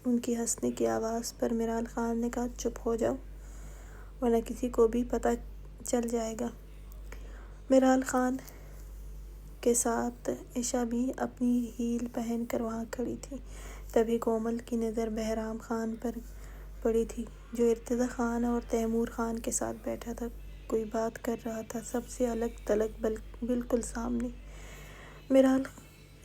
ان کی ہنسنے کی آواز پر میرال خان نے کہا، چپ ہو جاؤ ورنہ کسی کو بھی پتہ چل جائے گا۔ میرال خان کے ساتھ عشا بھی اپنی ہیل پہن کر وہاں کھڑی تھی۔ تبھی کومل کی نظر بہرام خان پر پڑی تھی، جو ارتضیٰ خان اور تیمور خان کے ساتھ بیٹھا تھا۔ کوئی بات کر رہا تھا، سب سے الگ تھلگ بالکل سامنے۔ میرال،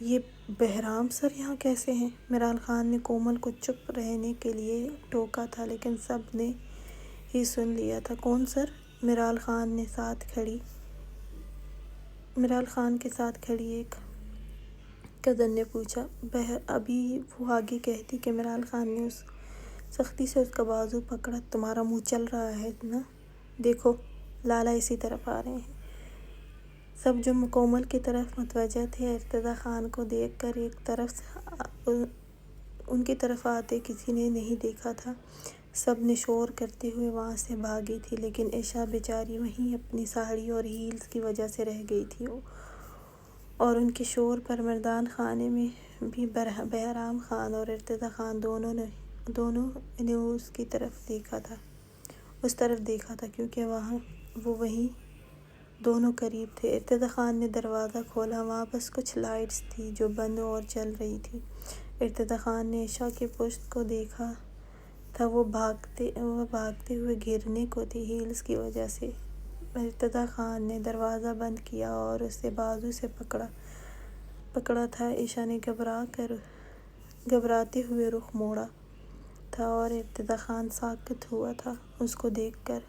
یہ بہرام سر یہاں کیسے ہیں؟ میرال خان نے کومل کو چپ رہنے کے لیے ٹوکا تھا، لیکن سب نے ہی سن لیا تھا۔ کون سر؟ میرال خان کے ساتھ کھڑی ایک کزن نے پوچھا۔ ابھی وہ آگے کہتی کہ میرال خان نے سختی سے اس کا بازو پکڑا۔ تمہارا منہ چل رہا ہے نا؟ دیکھو، لالا اسی طرف آ رہے ہیں۔ سب جو کومل کی طرف متوجہ تھے، ارتضیٰ خان کو دیکھ کر ان کی طرف آتے کسی نے نہیں دیکھا تھا۔ سب نے شور کرتے ہوئے وہاں سے بھاگی تھی، لیکن عائشہ بیچاری وہیں اپنی ساڑی اور ہیلز کی وجہ سے رہ گئی تھی، اور ان کے شور پر مردان خانے میں بھی بہرام خان اور ارتضیٰ خان دونوں نے اس طرف دیکھا تھا، کیونکہ وہ وہیں دونوں قریب تھے۔ ارتضیٰ خان نے دروازہ کھولا، وہاں بس کچھ لائٹس تھی جو بند اور جل رہی تھی۔ ارتضیٰ خان نے عائشہ کی پشت کو دیکھا تھا، وہ بھاگتے ہوئے گرنے کو تھی ہیلز کی وجہ سے۔ ارتضیٰ خان نے دروازہ بند کیا اور اسے بازو سے پکڑا تھا۔ عائشہ نے گھبراتے ہوئے رخ موڑا تھا اور ارتضیٰ خان ساکت ہوا تھا۔ اس کو دیکھ کر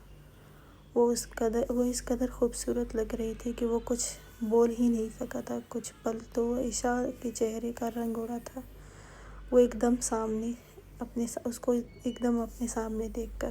وہ اس قدر خوبصورت لگ رہی تھی کہ وہ کچھ بول ہی نہیں سکا تھا۔ کچھ پل تو عائشہ کے چہرے کا رنگ اڑا تھا، وہ اس کو ایک دم اپنے سامنے دیکھ کر۔